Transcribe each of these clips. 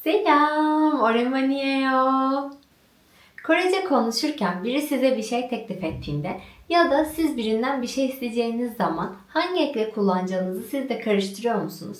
Selam, 오랜만이에요. Korece konuşurken biri size bir şey teklif ettiğinde ya da siz birinden bir şey isteyeceğiniz zaman hangi ekle kullanacağınızı siz de karıştırıyor musunuz?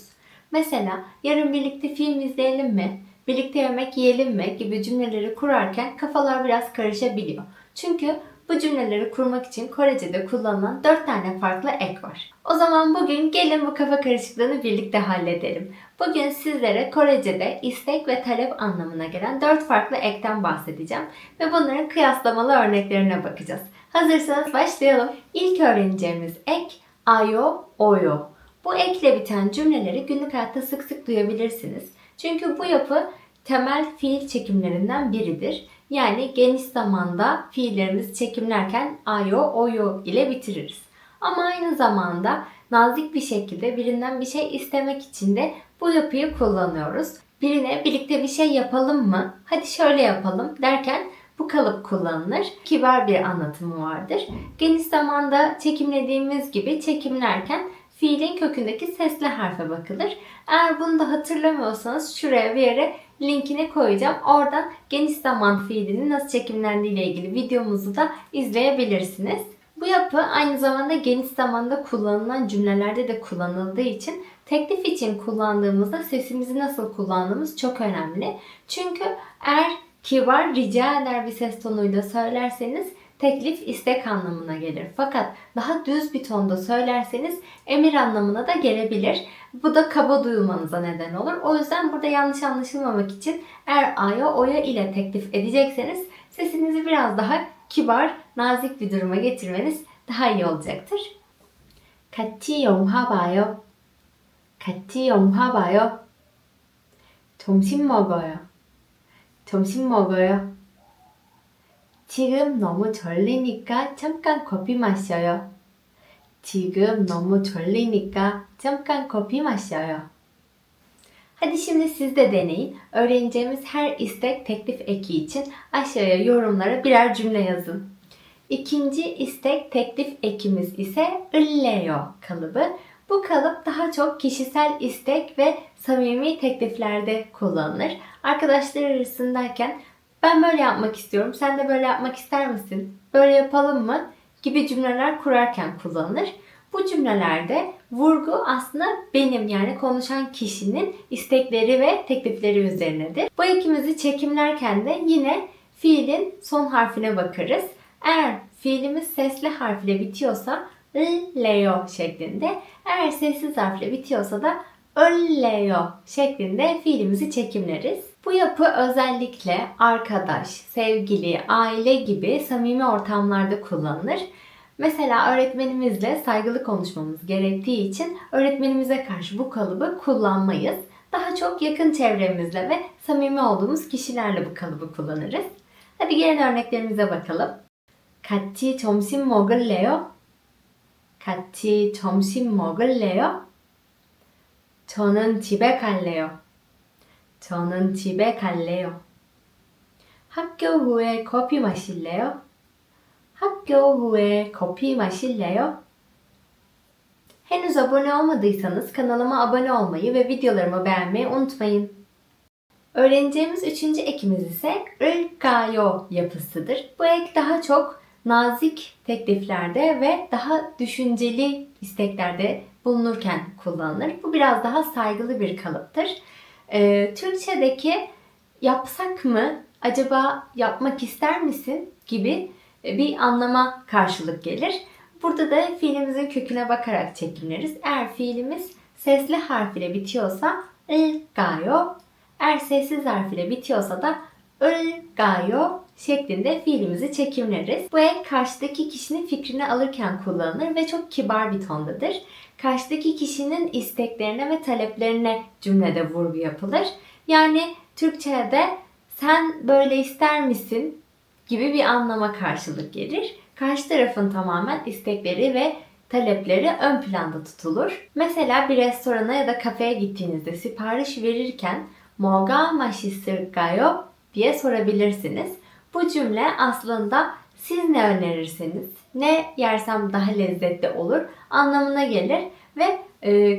Mesela yarın birlikte film izleyelim mi, birlikte yemek yiyelim mi gibi cümleleri kurarken kafalar biraz karışabiliyor. Çünkü bu cümleleri kurmak için Korece'de kullanılan 4 tane farklı ek var. O zaman bugün gelin bu kafa karışıklığını birlikte halledelim. Bugün sizlere Korece'de istek ve talep anlamına gelen 4 farklı ekten bahsedeceğim ve bunların kıyaslamalı örneklerine bakacağız. Hazırsanız başlayalım. İlk öğreneceğimiz ek ayo, oyo. Bu ekle biten cümleleri günlük hayatta sık sık duyabilirsiniz. Çünkü bu yapı temel fiil çekimlerinden biridir. Yani geniş zamanda fiillerimizi çekimlerken ayo, oyo ile bitiririz. Ama aynı zamanda nazik bir şekilde birinden bir şey istemek için de bu yapıyı kullanıyoruz. Birine birlikte bir şey yapalım mı? Hadi şöyle yapalım derken bu kalıp kullanılır. Kibar bir anlatımı vardır. Geniş zamanda çekimlediğimiz gibi çekimlerken fiilin kökündeki sesli harfe bakılır. Eğer bunu da hatırlamıyorsanız şuraya bir yere linkini koyacağım. Oradan geniş zaman fiilinin nasıl çekimlendiği ile ilgili videomuzu da izleyebilirsiniz. Bu yapı aynı zamanda geniş zamanda kullanılan cümlelerde de kullanıldığı için teklif için kullandığımızda sesimizi nasıl kullandığımız çok önemli. Çünkü eğer kibar, rica eder bir ses tonuyla söylerseniz teklif istek anlamına gelir. Fakat daha düz bir tonda söylerseniz emir anlamına da gelebilir. Bu da kaba duyulmanıza neden olur. O yüzden burada yanlış anlaşılmamak için eğer ayo, oya ile teklif edecekseniz sesinizi biraz daha kibar, nazik bir duruma getirmeniz daha iyi olacaktır. 같이 영화 봐요. 같이 영화 봐요. 점심 먹어요. 점심 먹어요. 지금 너무 졸리니까 잠깐 커피 마셔요. 지금 너무 졸리니까 잠깐 커피 마셔요. Hadi şimdi siz de deneyin. Öğreneceğimiz her istek teklif eki için aşağıya yorumlara birer cümle yazın. İkinci istek teklif ekimiz ise ırleyo kalıbı. Bu kalıp daha çok kişisel istek ve samimi tekliflerde kullanılır. Arkadaşlar arasındayken ben böyle yapmak istiyorum, sen de böyle yapmak ister misin? Böyle yapalım mı? Gibi cümleler kurarken kullanılır. Bu cümlelerde vurgu aslında benim yani konuşan kişinin istekleri ve teklifleri üzerinedir. Bu ekimizi çekimlerken de yine fiilin son harfine bakarız. Eğer fiilimiz sesli harfle bitiyorsa leo şeklinde, eğer sessiz harfle bitiyorsa da ölleo şeklinde fiilimizi çekimleriz. Bu yapı özellikle arkadaş, sevgili, aile gibi samimi ortamlarda kullanılır. Mesela öğretmenimizle saygılı konuşmamız gerektiği için öğretmenimize karşı bu kalıbı kullanmayız. Daha çok yakın çevremizle ve samimi olduğumuz kişilerle bu kalıbı kullanırız. Hadi gelen örneklerimize bakalım. 같이 점심 먹을래요? 같이 점심 먹을래요? 저는 집에 갈래요. 저는 집에 갈래요. 학교 후에 커피 마실래요? 학교 후에 커피 마실래요? Henüz abone olmadıysanız kanalıma abone olmayı ve videolarımı beğenmeyi unutmayın. Öğreneceğimiz üçüncü ekimiz ise ırgayo yapısıdır. Bu ek daha çok nazik tekliflerde ve daha düşünceli isteklerde bulunurken kullanılır. Bu biraz daha saygılı bir kalıptır. Türkçedeki yapsak mı, acaba yapmak ister misin gibi bir anlama karşılık gelir. Burada da fiilimizin köküne bakarak çekimleriz. Eğer fiilimiz sesli harf ile bitiyorsa ırgayo, eğer sessiz harf ile bitiyorsa da ırgayo şeklinde fiilimizi çekimleriz. Bu ek karşıdaki kişinin fikrini alırken kullanılır ve çok kibar bir tondadır. Karşıdaki kişinin isteklerine ve taleplerine cümlede vurgu yapılır. Yani Türkçe'de sen böyle ister misin gibi bir anlama karşılık gelir. Karşı tarafın tamamen istekleri ve talepleri ön planda tutulur. Mesela bir restorana ya da kafeye gittiğinizde sipariş verirken 뭐가 맛있을까요? diye sorabilirsiniz. Bu cümle aslında siz ne önerirseniz, ne yersem daha lezzetli olur anlamına gelir ve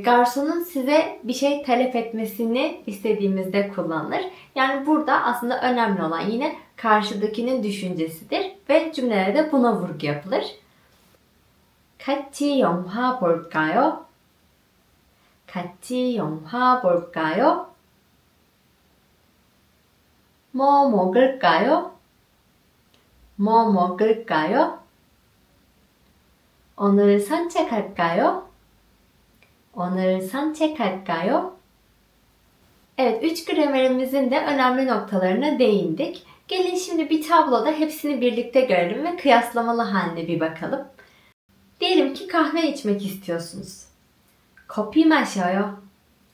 Garsonun size bir şey talep etmesini istediğimizde kullanılır. Yani burada aslında önemli olan yine karşıdakinin düşüncesidir ve cümlelerde buna vurgu yapılır. 같이 영화 볼까요? 같이 영화 볼까요? 뭐 먹을까요? 뭐 먹을까요? 오늘 산책할까요? 오늘 산책할까요? Evet, 3 gramerimizin de önemli noktalarına değindik. Gelin şimdi bir tabloda hepsini birlikte görelim ve kıyaslamalı haline bir bakalım. Diyelim ki kahve içmek istiyorsunuz. Kopi maşayo.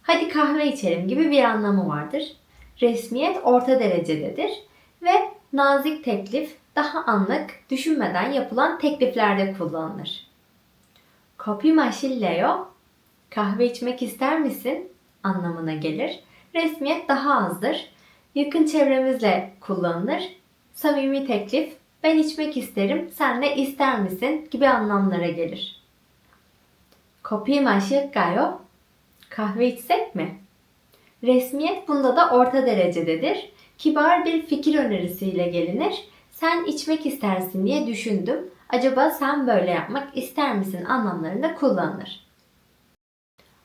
Hadi kahve içelim gibi bir anlamı vardır. Resmiyet orta derecededir ve nazik teklif daha anlık, düşünmeden yapılan tekliflerde kullanılır. Kopi maşilleyo. Kahve içmek ister misin? Anlamına gelir. Resmiyet daha azdır. Yakın çevremizle kullanılır. Samimi teklif, ben içmek isterim, sen de ister misin gibi anlamlara gelir. Kopi maşil까요? Kahve içsek mi? Resmiyet bunda da orta derecededir. Kibar bir fikir önerisiyle gelinir. Sen içmek istersin diye düşündüm. Acaba sen böyle yapmak ister misin anlamlarında kullanılır.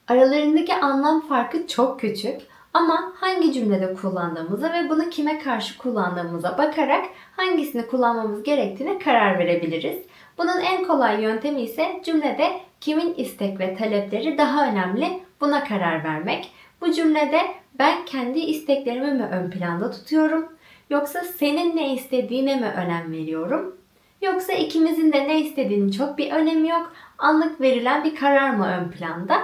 Aralarındaki anlam farkı çok küçük ama hangi cümlede kullandığımıza ve bunu kime karşı kullandığımıza bakarak hangisini kullanmamız gerektiğine karar verebiliriz. Bunun en kolay yöntemi ise cümlede kimin istek ve talepleri daha önemli buna karar vermek. Bu cümlede ben kendi isteklerimi mi ön planda tutuyorum yoksa senin ne istediğine mi önem veriyorum? Yoksa ikimizin de ne istediğinin çok bir önemi yok, anlık verilen bir karar mı ön planda?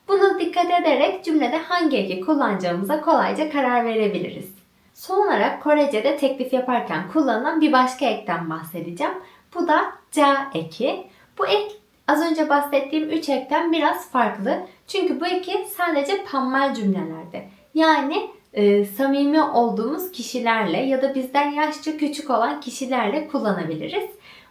Bunu dikkat ederek cümlede hangi eki kullanacağımıza kolayca karar verebiliriz. Son olarak Korece'de teklif yaparken kullanılan bir başka ekten bahsedeceğim. Bu da ca eki. Bu ek az önce bahsettiğim 3 ekten biraz farklı. Çünkü bu eki sadece pammal cümlelerde. Yani samimi olduğumuz kişilerle ya da bizden yaşça küçük olan kişilerle kullanabiliriz.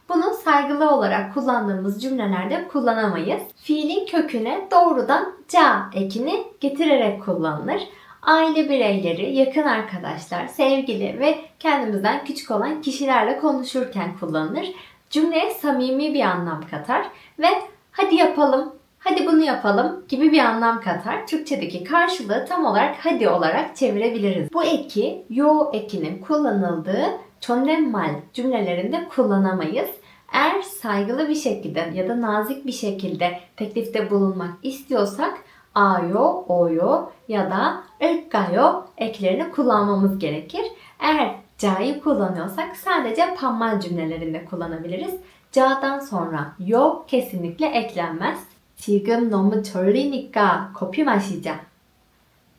Bunu saygılı olarak kullandığımız cümlelerde kullanamayız. Fiilin köküne doğrudan ca ekini getirerek kullanılır. Aile bireyleri, yakın arkadaşlar, sevgili ve kendimizden küçük olan kişilerle konuşurken kullanılır. Cümleye samimi bir anlam katar ve hadi yapalım, hadi bunu yapalım gibi bir anlam katar. Türkçedeki karşılığı tam olarak hadi olarak çevirebiliriz. Bu eki yo ekinin kullanıldığı 존댓말 cümlelerinde kullanamayız. Eğer saygılı bir şekilde ya da nazik bir şekilde teklifte bulunmak istiyorsak ayo, oyo ya da ırkayo eklerini kullanmamız gerekir. Eğer ca'yı kullanıyorsak sadece pammal cümlelerinde kullanabiliriz. Ca'dan sonra yo kesinlikle eklenmez. 지금 너무 졸리니까 커피 마시자.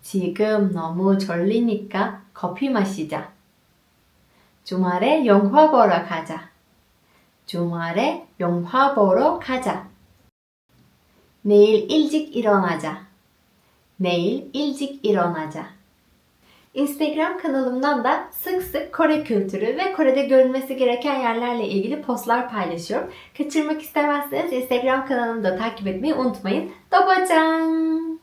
지금 너무 졸리니까 커피 마시자. 주말에 영화 보러 가자. 주말에 영화 보러 가자. 내일 일찍 일어나자. 내일 일찍 일어나자. Instagram kanalımdan da sık sık Kore kültürü ve Kore'de görülmesi gereken yerlerle ilgili postlar paylaşıyorum. Kaçırmak istemezseniz Instagram kanalımı da takip etmeyi unutmayın. Dobajang!